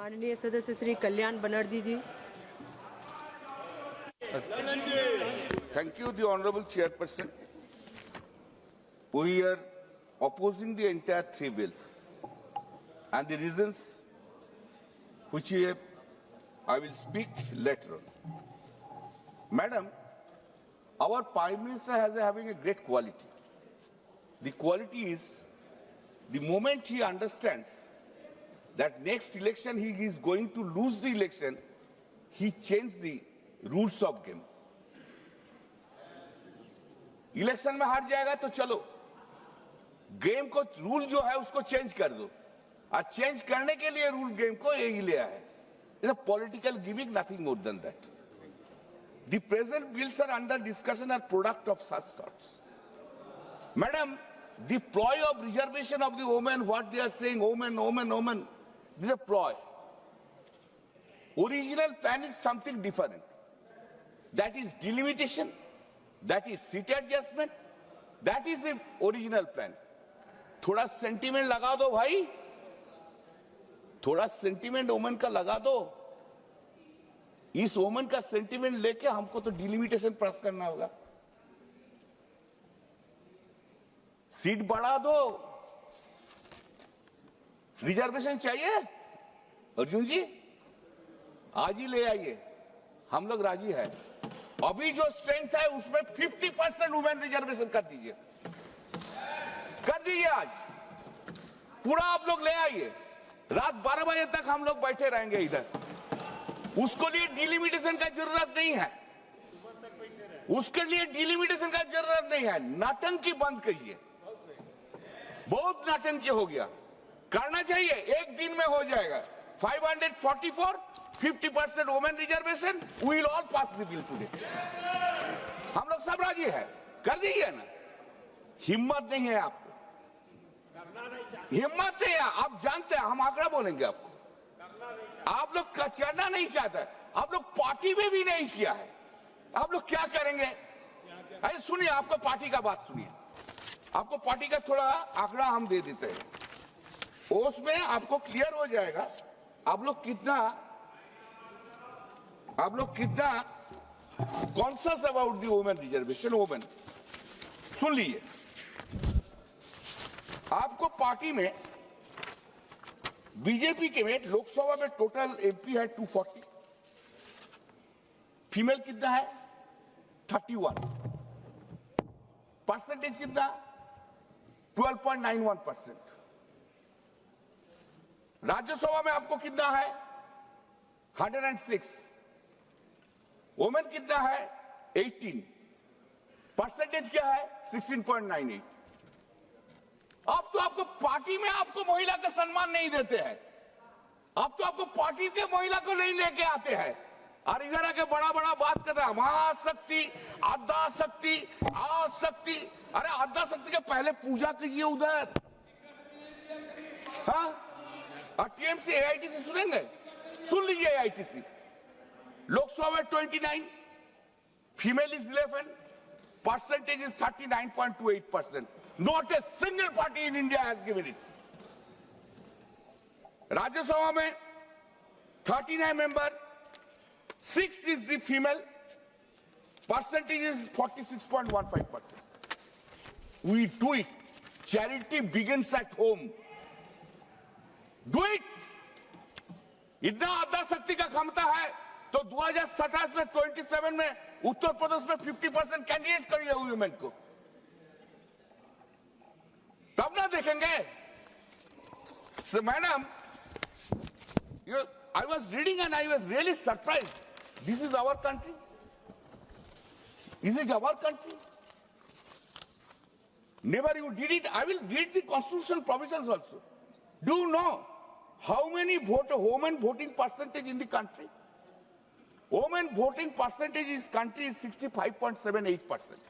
माननीय सदस्य श्री कल्याण बनर्जी जी। Thank you, the Honorable Chairperson. We are opposing the entire three bills, and the reasons which I will speak later on. Madam, our Prime Minister has having a great quality. The quality is the moment he understands that next election he is going to lose the election, he changed the rules of game. Election में हार जाएगा तो चलो game को rule जो है उसको change कर दो, और चेंज करने के लिए रूल गेम को यही लिया है. It's a political gimmick, nothing more than that. The present bills are under discussion are product of such thoughts. Madam, the ploy of reservation of the women, what they are saying, women women women, this is a ploy. Original plan is something different. That is delimitation, that is seat adjustment, that is the original plan. थोड़ा sentiment लगा दो भाई, थोड़ा sentiment women का लगा दो. इस women का सेंटीमेंट लेके हमको तो डिलिमिटेशन पास करना होगा. सीट बढ़ा दो, रिजर्वेशन चाहिए अर्जुन जी, आज ही ले आइए, हम लोग राजी है. अभी जो स्ट्रेंथ है उसमें 50% वुमेन रिजर्वेशन कर दीजिए, कर दीजिए. आज पूरा आप लोग ले आइए. रात 12 बजे तक हम लोग बैठे रहेंगे इधर. उसको लिए डिलिमिटेशन का जरूरत नहीं है, उसके लिए डिलिमिटेशन का जरूरत नहीं है. नाटंकी बंद कीजिए, बहुत नाटंकी हो गया. करना चाहिए, एक दिन में हो जाएगा. 544 50% women reservation, we will all pass the bill today. हम लोग सब राजी है, कर दीजिए ना. हिम्मत नहीं है आपको, हिम्मत नहीं है. आप जानते हैं हम आंकड़ा बोलेंगे आपको. आप लोग चढ़ना नहीं चाहते, आप लोग पार्टी में भी नहीं किया है. आप लोग क्या करेंगे? अरे सुनिए, आपको पार्टी का बात सुनिए. आपको पार्टी का थोड़ा आंकड़ा हम दे देते हैं, उसमें आपको क्लियर हो जाएगा आप लोग कितना conscious about the women reservation. Women सुन लीजिए, आपको पार्टी में बीजेपी के में लोकसभा में टोटल एमपी है 240, फीमेल कितना है 31, परसेंटेज कितना 12.91%. राज्यसभा में आपको कितना है 106, वुमेन कितना है 18, परसेंटेज क्या है 16.98. अब तो आपको पार्टी में आपको महिला का सम्मान नहीं देते हैं. अब तो आपको पार्टी के महिला को नहीं लेके आते हैं, और इधर आके बड़ा बड़ा बात करते हैं महाशक्ति, आद्या शक्ति, आशक्ति. अरे आद्या शक्ति के पहले पूजा कीजिए उधर. हाँ, और टीएमसी एआईटीसी सुनेंगे, सुन लीजिए. एआईटीसी लोकसभा में 29, female is 11, percentage is 39.28%. Not a single party in India has given it. Rajya Sabha में 39 member, 6 is the female, percentage is 46.15%. We do it. Charity begins at home. Do it. इतना आद्या शक्ति का क्षमता है तो 2027 में 27 में उत्तर प्रदेश में 50% कैंडिडेट करिए वुमेन को, तब ना देखेंगे. Madam, I was reading and I was really surprise. This is our country. Is it our country? Never you did it. I will read the constitutional provisions also. Do you know how many women voting percentage in the country? Women voting percentage in this country is 65.78%.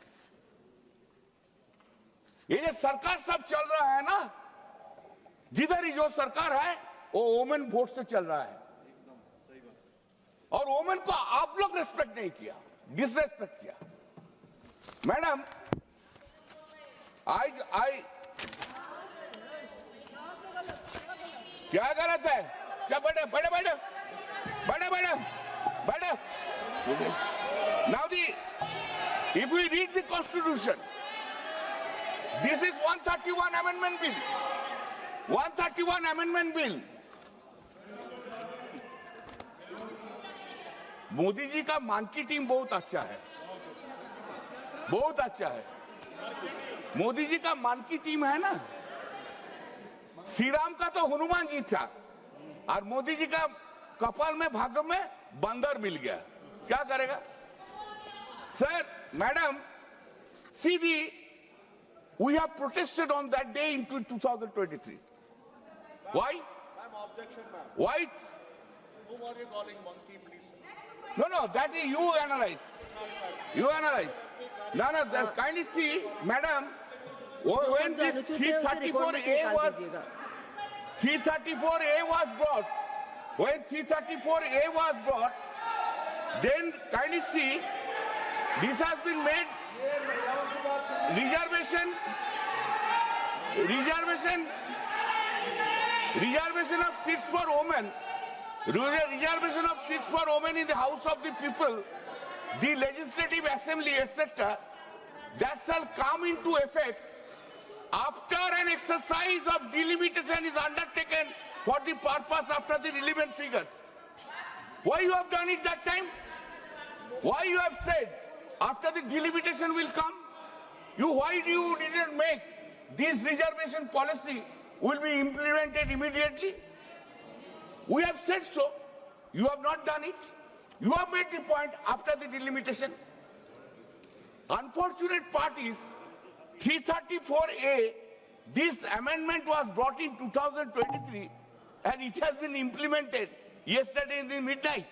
ये जो सरकार सब चल रहा है ना, जिधर ही जो सरकार है वो वुमेन वोट से चल रहा है. और वुमेन को आप लोग रेस्पेक्ट नहीं किया, डिसरेस्पेक्ट किया. मैडम, आई क्या गलत है? चल बैठो बैठो बैठो बैठो बैठो बैठो. Now if we read the Constitution, this is 131 Amendment Bill. 131 Amendment Bill. Modi ji का मान की टीम बहुत अच्छा है, बहुत अच्छा है. मोदी जी का मान की टीम है ना. श्री राम का तो हनुमान जी था और मोदी जी का कपाल में भाग्य में बंदर मिल गया. क्या करेगा sir? Madam, see we have protested on that day in 2023. Why? Ma'am, objection, ma'am. Why? Whom are you calling monkey, please? No, that is you analyze. You analyze. No, kindly see, madam, when this 334A was 334A was brought, when 334A was brought, then kindly see, this has been made reservation of seats for women. Reservation of seats for women in the House of the People, the Legislative Assembly, etc. That shall come into effect after an exercise of delimitation is undertaken for the purpose after the relevant figures. Why you have done it that time? Why you have said after the delimitation will come? Why you didn't make this reservation policy will be implemented immediately? We have said so. You have not done it. You have made the point after the delimitation. Unfortunate part is 334A, this amendment was brought in 2023 and it has been implemented yesterday in the midnight.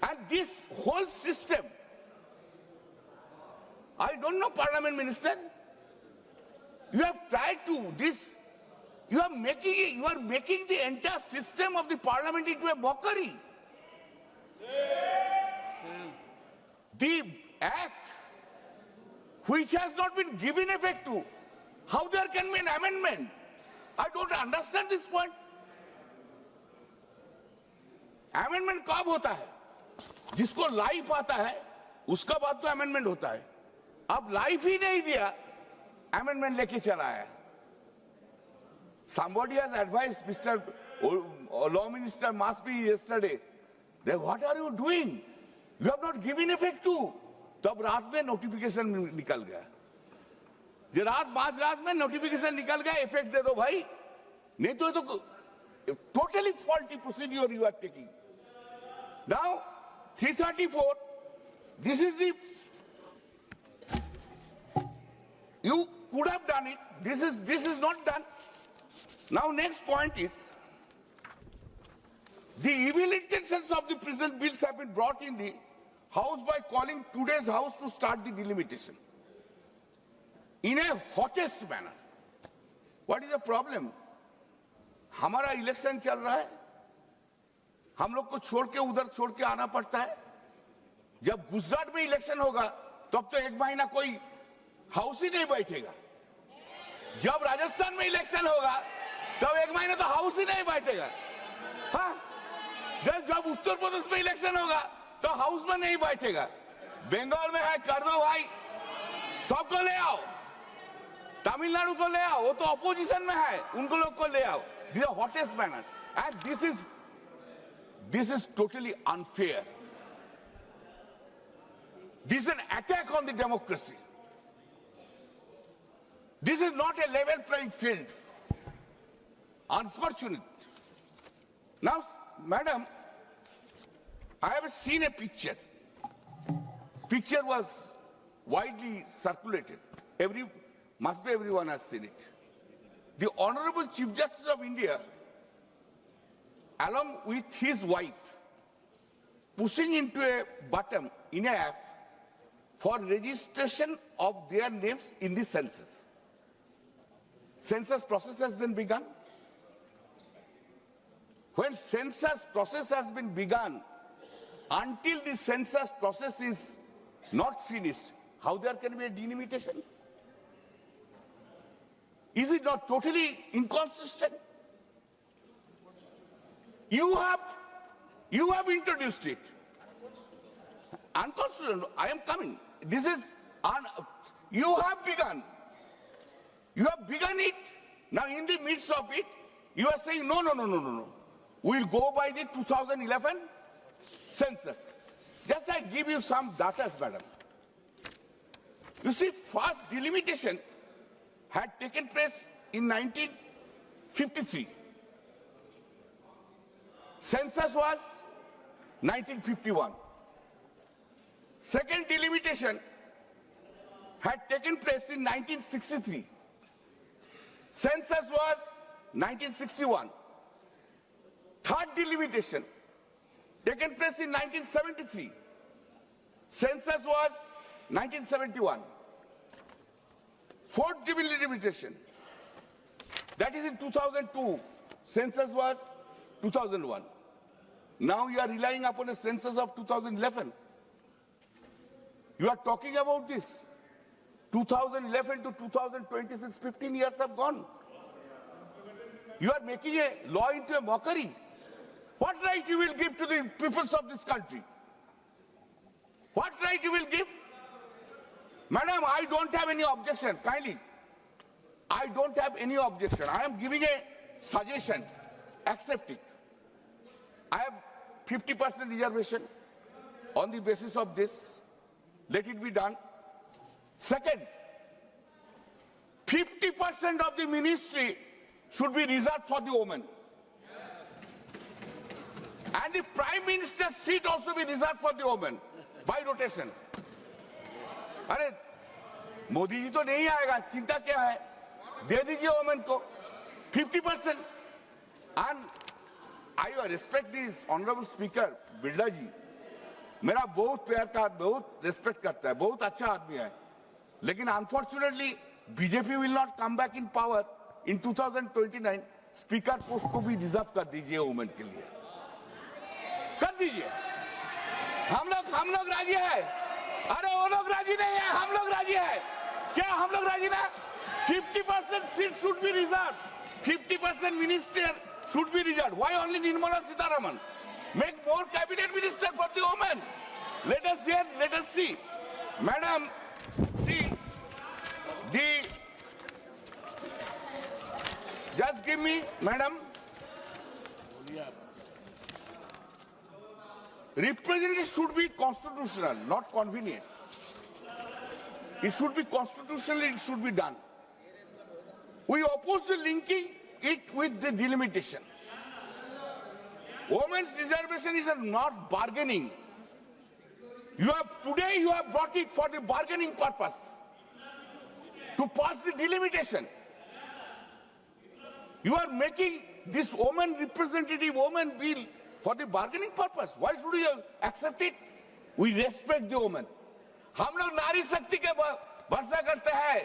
And this whole system, I don't know, Parliament Minister, you have tried to this. You are making the entire system of the parliament into a mockery. The act which has not been given effect to, how there can be an amendment? I don't understand this point. Amendment कब होता है? जिसको life आता है, उसका बाद तो amendment होता है. अब लाइफ ही नहीं दिया, amendment लेके चला आया. Somebody has advised Mr. Law Minister must be yesterday. Then what are you doing? You have not given effect to. तब रात में notification निकल गया. जो रात में notification निकल गया, effect दे दो भाई. नहीं तो totally faulty procedure you are taking. Now 334. This is the. You could have done it. This is not done. Now next point is, the evil intentions of the present bills have been brought in the House by calling today's House to start the delimitation in a hottest manner. What is the problem? हमारा election चल रहा है, हम लोग को छोड़ के उधर छोड़ के आना पड़ता है. जब गुजरात में इलेक्शन होगा तब तो एक महीना कोई हाउस ही नहीं बैठेगा. जब राजस्थान में इलेक्शन होगा तब एक महीने तो हाउस ही नहीं बैठेगा. हाँ, जब उत्तर प्रदेश में इलेक्शन होगा तो हाउस में नहीं बैठेगा. बंगाल में है, कर दो भाई, सबको ले आओ. तमिलनाडु को ले आओ, वो तो अपोजिशन में है, उनको लोग को ले आओ. This is the hottest manner, and this is totally unfair. This is an attack on the democracy. This is not a level playing field. Unfortunate. Now, madam, I have seen a picture. Picture was widely circulated. Must be everyone has seen it. The Honorable Chief Justice of India, along with his wife, pushing into a button in a app for registration of their names in the census. Census process has then begun. When census process has been begun, until the census process is not finished, how there can be a delimitation? Is it not totally inconsistent? You have introduced it. Unconstitutional. I am coming. This is you have begun. You have begun it. Now in the midst of it, you are saying no. We'll go by the 2011 census. Just I give you some data, madam. You see, first delimitation had taken place in 1953. Census was 1951. Second delimitation had taken place in 1963. Census was 1961. Third delimitation taken place in 1973. Census was 1971. Fourth delimitation, that is in 2002. Census was 2001. Now you are relying upon a census of 2011. You are talking about this. 2011 to 2026, 15 years have gone. You are making a law into a mockery. What right you will give to the peoples of this country? What right you will give? Madam, I don't have any objection, kindly. I don't have any objection. I am giving a suggestion. Accept it. I have 50% reservation on the basis of this. Let it be done. Second, 50% of the ministry should be reserved for the women. And the Prime Minister's seat also be reserved for the women by rotation. अरे मोदी जी तो नहीं आएगा, चिंता क्या है? दे दीजिए women को 50%. And I respect this honorable speaker Birla जी. मेरा बहुत प्यार का, बहुत रेस्पेक्ट करता है, बहुत अच्छा आदमी है. लेकिन unfortunately BJP will not come back in power in 2029. Speaker post को भी रिजर्व कर दीजिए वोमेन के लिए. कर दीजिए. हम लोग राजी है. अरे वो लोग राजी नहीं है, हम लोग राजी है. क्या हम लोग राजी ना? 50% seat should be reserved. 50% minister should be reserved. Why only Nirmala Sitharaman? Make more cabinet minister for the women. Let us hear, let us see. Madam, see, just give me, madam. Representative should be constitutional, not convenient. It should be constitutional, it should be done. We oppose the linking it with the delimitation. Women's reservation is not bargaining. Today you have brought it for the bargaining purpose. To pass the delimitation. You are making this woman representative woman bill for the bargaining purpose. Why should you accept it? We respect the woman. हम लोग नारी शक्ति के भरोसा करते हैं.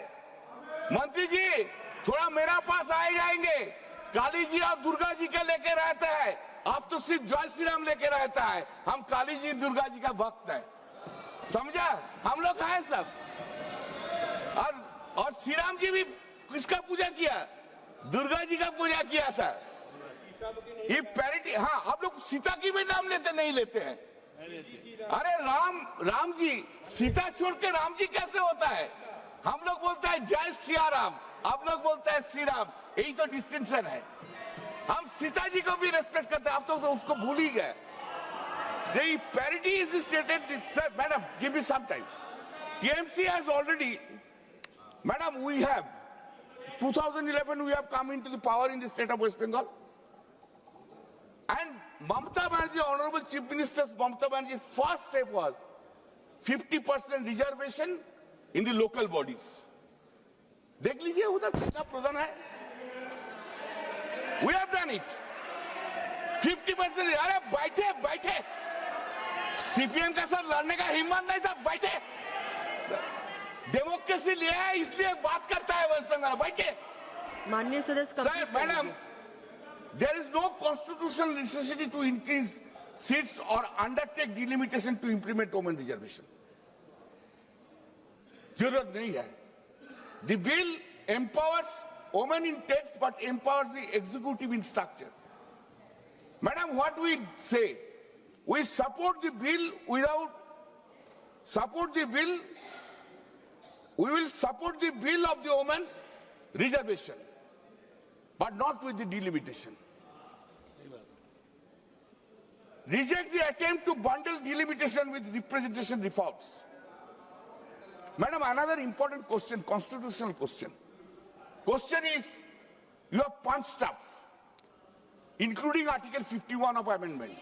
मंत्री जी थोड़ा मेरा पास आए जाएंगे. काली जी और दुर्गा जी के लेके रहते हैं. आप तो सिर्फ जय श्री राम लेके रहता है. हम काली जी दुर्गा जी का भक्त है. समझा? हम लोग हैं सब. और श्री राम जी भी किसका पूजा किया? दुर्गा जी का पूजा किया था. ये पैरिटी. हाँ, आप लोग सीता की भी नाम लेते नहीं लेते हैं. अरे राम जी, सीता छोड़ के राम जी कैसे होता है? हम लोग बोलते हैं जय सिया राम, आप लोग बोलते हैं श्री राम. यही तो डिस्टिंक्शन है. हम सीता जी को भी रेस्पेक्ट करते हैं. आप तो उसको भूल ही गए. The parity is stated. Sir, madam, give me some time. TMC has already, madam, we have 2011 we have come into the power in the state of West Bengal. And Mamata Banerjee, Honorable Chief Minister's Mamata Banerjee's first step was 50% reservation in the local bodies. देख लीजिए उधर कितना प्रधान है. We have done it. 50%. अरे बैठे. CPM का sir लड़ने का हिम्मत नहीं था. बैठे. डेमोक्रेसी लिया है इसलिए बात करता है वेस्ट बंगाल. बैठे. माननीय सदस्य sir, madam, there is no constitutional necessity to increase seats or undertake delimitation to implement women reservation. जरूरत नहीं है. The bill empowers women in text but empowers the executive in structure. Madam, what we say, we support the bill we will support the bill of the women reservation, but not with the delimitation. Reject the attempt to bundle delimitation with representation reforms. Madam, another important question, constitutional question. Question is, you have punched up, including Article 51 of amendment.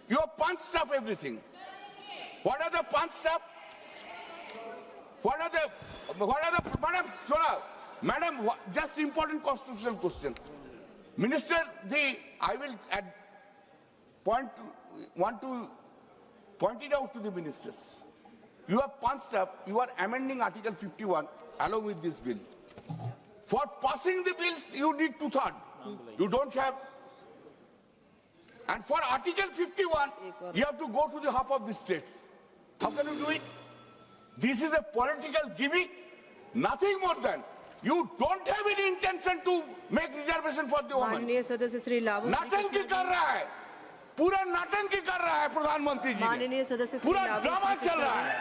You have punched up everything. What are the punched up? Madam, just important constitutional question. Minister, I will want to point it out to the ministers. You have punched up, you are amending Article 51 along with this bill. For passing the bills, you need 2/3. You don't have. And for Article 51, you have to go to the hub of the states. How can you do it? This is a political gimmick, nothing more than. You don't have any intention to make reservation for the women. माननीय सदस्य श्री लाभू नाटंकी कर रहा है, पूरा नाटंकी कर रहा है प्रधानमंत्री जी ने। माननीय सदस्य श्री पूरा लाभू ड्रामा चल रहा है।